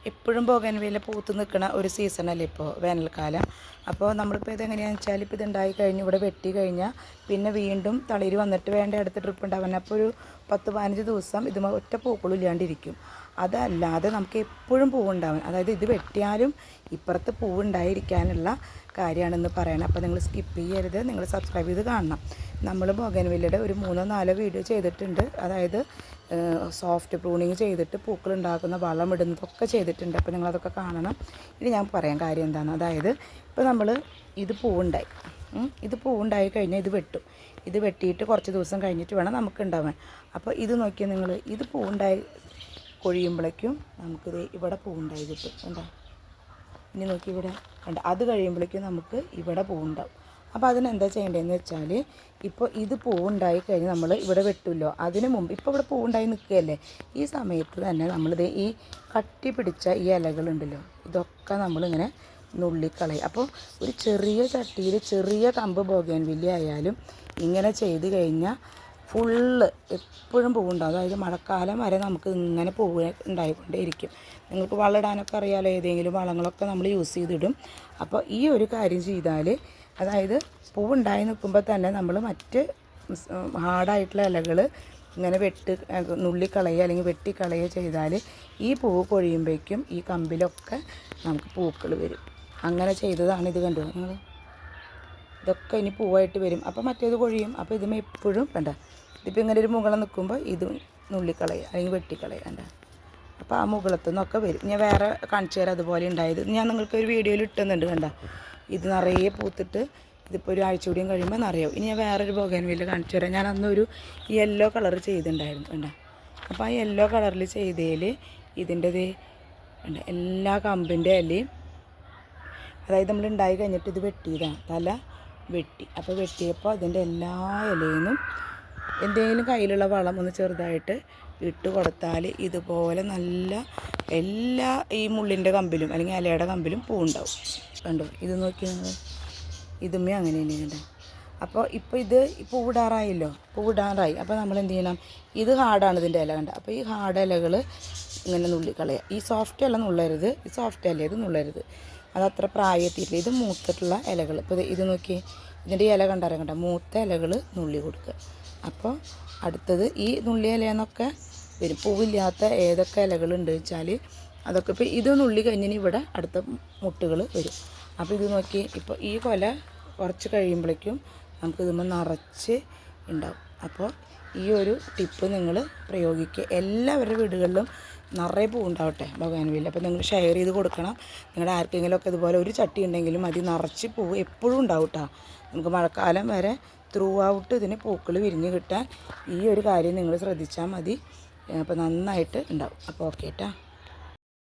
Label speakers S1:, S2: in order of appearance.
S1: എപ്പോഴും ബോഗൻവില്ല പൂത്ത് നിൽക്കുന്ന ഒരു സീസണല്ലേ ഇപ്പോൾ വേനൽക്കാലം. അപ്പോൾ നമ്മളിപ്പോൾ ഇതെങ്ങനെയാണെന്ന് വെച്ചാൽ ഇപ്പോൾ ഇതുണ്ടായി കഴിഞ്ഞ് ഇവിടെ വെട്ടി കഴിഞ്ഞാൽ പിന്നെ വീണ്ടും തളിര് വന്നിട്ട് വേണ്ട അടുത്ത ട്രിപ്പ് ഉണ്ടാവാൻ അപ്പോൾ ഒരു 10-15 ദിവസം ഇത് ഒറ്റ പൂക്കളും ഇല്ലാണ്ടിരിക്കും. അതല്ലാതെ നമുക്ക് എപ്പോഴും പൂവുണ്ടാവും. അതായത് ഇത് വെട്ടിയാലും ഇപ്പുറത്ത് പൂവുണ്ടായിരിക്കാനുള്ള കാര്യമാണെന്ന് പറയണം. അപ്പോൾ നിങ്ങൾ സ്കിപ്പ് ചെയ്യരുത്, നിങ്ങൾ സബ്സ്ക്രൈബ് ചെയ്ത് കാണണം. നമ്മൾ ബോഗൻവില്ലയുടെ ഒരു 3-4 വീഡിയോ ചെയ്തിട്ടുണ്ട്. അതായത് സോഫ്റ്റ് പ്രൂണിങ് ചെയ്തിട്ട് പൂക്കളുണ്ടാക്കുന്ന വളം ഇടുന്നതൊക്കെ ചെയ്തിട്ടുണ്ട്. അപ്പോൾ നിങ്ങളതൊക്കെ കാണണം. ഇനി ഞാൻ പറയാൻ കാര്യം എന്താണ്, അതായത് ഇപ്പോൾ നമ്മൾ ഇത് പൂവുണ്ടായി കഴിഞ്ഞാൽ ഇത് വെട്ടും. ഇത് വെട്ടിയിട്ട് കുറച്ച് ദിവസം കഴിഞ്ഞിട്ട് വേണം നമുക്ക് ഉണ്ടാവാൻ. അപ്പോൾ ഇത് നോക്കിയാൽ നിങ്ങൾ ഇത് പൂവുണ്ടായി കൊഴിയുമ്പോഴേക്കും നമുക്കിത് ഇവിടെ പൂവുണ്ടായി കിട്ടും. എന്താ ഇനി നോക്കി ഇവിടെ കണ്ട, അത് കഴിയുമ്പോഴേക്കും നമുക്ക് ഇവിടെ പൂവുണ്ടാവും. അപ്പോൾ അതിനെന്താ ചെയ്യേണ്ടതെന്ന് വെച്ചാൽ ഇപ്പോൾ ഇത് പൂവുണ്ടായി കഴിഞ്ഞ് നമ്മൾ ഇവിടെ വെട്ടുമല്ലോ, അതിന് മുമ്പ് ഇപ്പോൾ ഇവിടെ പൂവുണ്ടായി നിൽക്കുകയല്ലേ, ഈ സമയത്ത് തന്നെ നമ്മളിത് ഈ കട്ടി പിടിച്ച ഈ ഇലകളുണ്ടല്ലോ ഇതൊക്കെ നമ്മളിങ്ങനെ നുള്ളിക്കളയും. അപ്പോൾ ഒരു ചെറിയ ചട്ടിയിൽ ചെറിയ കമ്പ് ബോഗൻവില്ല ആയാലും ഇങ്ങനെ ചെയ്ത് കഴിഞ്ഞാൽ ഫുള്ള് എപ്പോഴും പൂവുണ്ടാകും. അതായത് മഴക്കാലം വരെ നമുക്ക് ഇങ്ങനെ പൂവ് ഉണ്ടായിക്കൊണ്ടേയിരിക്കും. നിങ്ങൾക്ക് വളം ഇടാനൊക്കെ അറിയാമല്ലോ, ഏതെങ്കിലും വളങ്ങളൊക്കെ നമ്മൾ യൂസ് ചെയ്തിടും. അപ്പോൾ ഈ ഒരു കാര്യം ചെയ്താൽ, അതായത് പൂവുണ്ടായി നിൽക്കുമ്പോൾ തന്നെ നമ്മൾ മറ്റ് ഹാർഡായിട്ടുള്ള ഇലകൾ ഇങ്ങനെ നുള്ളിക്കളയുക അല്ലെങ്കിൽ വെട്ടിക്കളയുക ചെയ്താൽ ഈ പൂവ് കൊഴിയുമ്പോഴേക്കും ഈ കമ്പിലൊക്കെ നമുക്ക് പൂക്കൾ വരും. അങ്ങനെ ചെയ്തതാണ് ഇത്. കണ്ടു നിങ്ങൾ, ഇതൊക്കെ ഇനി പൂവായിട്ട് വരും. അപ്പോൾ മറ്റേത് കൊഴിയും. അപ്പോൾ ഇതുമേ എപ്പോഴും കണ്ട, ഇതിപ്പോൾ ഇങ്ങനെ ഒരു മുകളം നിൽക്കുമ്പോൾ ഇത് നുള്ളിക്കളയുക അല്ലെങ്കിൽ വെട്ടിക്കളയുക കണ്ട. അപ്പോൾ ആ മുകളത്തു നിന്നൊക്കെ വരും. ഞാൻ വേറെ കാണിച്ചു തരാം അതുപോലെ ഉണ്ടായത്. ഞാൻ നിങ്ങൾക്കൊരു വീഡിയോയിൽ ഇട്ടുന്നുണ്ട് കണ്ട, ഇത് നിറയെ പൂത്തിട്ട് ഇതിപ്പോൾ ഒരു ആഴ്ച കൂടിയും കഴിയുമ്പോൾ നിറയാവും. ഇനി ഞാൻ വേറൊരു ബോഗൻവില്ല കാണിച്ചു തരാം. ഞാൻ അന്നൊരു യെല്ലോ കളർ ചെയ്തിട്ടുണ്ടായിരുന്നു കണ്ട. അപ്പോൾ ആ യെല്ലോ കളറിൽ ചെയ്തതിൽ ഇതിൻ്റെത് കണ്ട എല്ലാ കമ്പിൻ്റെ ഇലയും, അതായത് നമ്മൾ ഉണ്ടായി കഴിഞ്ഞിട്ട് ഇത് വെട്ടിയതാണ്, തല വെട്ടി. അപ്പോൾ വെട്ടിയപ്പോൾ അതിൻ്റെ എല്ലാ ഇലയിൽ നിന്നും എന്തെങ്കിലും കയ്യിലുള്ള വളം ഒന്ന് ചെറുതായിട്ട് ഇട്ട് കൊടുത്താൽ ഇതുപോലെ നല്ല എല്ലാ ഈ മുള്ളിൻ്റെ കമ്പിലും അല്ലെങ്കിൽ ഇലയുടെ കമ്പിലും പൂവുണ്ടാവും. കണ്ടോ, ഇത് നോക്കി നിങ്ങൾ, ഇതുമേ അങ്ങനെ തന്നെയുണ്ട്. അപ്പോൾ ഇപ്പോൾ ഇത് പൂവിടാറായി. അപ്പോൾ നമ്മൾ എന്ത് ചെയ്യണം, ഇത് ഹാർഡാണ് ഇതിൻ്റെ ഇല കണ്ട. അപ്പോൾ ഈ ഹാർഡ് ഇലകൾ ഇങ്ങനെ നുള്ളിക്കളയുക. ഈ സോഫ്റ്റ് ഇല നുള്ളരുത്, ഈ സോഫ്റ്റ് ഇല ഇത് നുള്ളരുത്, അതത്ര പ്രായത്തിയിട്ടില്ല. ഇത് മൂത്തിട്ടുള്ള ഇലകൾ. ഇപ്പോൾ ഇത് നോക്കി, ഇതിൻ്റെ ഇല കണ്ട മൂത്ത ഇലകൾ നുള്ളി കൊടുക്കുക. അപ്പോൾ അടുത്തത് ഈ നുള്ളി ഇലയെന്നൊക്കെ വരും. പൂവില്ലാത്ത ഏതൊക്കെ ഇലകളുണ്ട് വെച്ചാൽ അതൊക്കെ ഇപ്പോൾ ഇത് നുള്ളി കഴിഞ്ഞിന് ഇവിടെ അടുത്ത മുട്ടുകൾ വരും. അപ്പോൾ ഇത് നോക്കി, ഇപ്പോൾ ഈ കൊല കുറച്ച് കഴിയുമ്പോഴേക്കും നമുക്ക് ഇതുമ്പോൾ നിറച്ച് ഉണ്ടാവും. അപ്പോൾ ഈ ഒരു ടിപ്പ് നിങ്ങൾ പ്രയോഗിക്കുക. എല്ലാവരുടെ വീടുകളിലും നിറയെ പൂവുണ്ടാവട്ടെ ബോഗൻവില്ല. അപ്പോൾ നിങ്ങൾ ഷെയർ ചെയ്ത് കൊടുക്കണം. നിങ്ങളുടെ ആർക്കെങ്കിലുമൊക്കെ ഇതുപോലെ ഒരു ചട്ടി ഉണ്ടെങ്കിലും അത് നിറച്ച് പൂവ് എപ്പോഴും ഉണ്ടാവും കേട്ടോ. നമുക്ക് മഴക്കാലം വരെ ത്രൂ ഔട്ട് ഇതിന് പൂക്കൾ വിരിഞ്ഞ് കിട്ടാൻ ഈ ഒരു കാര്യം നിങ്ങൾ ശ്രദ്ധിച്ചാൽ മതി. അപ്പോൾ നന്നായിട്ട് ഉണ്ടാവും. അപ്പോൾ ഓക്കെ കേട്ടോ.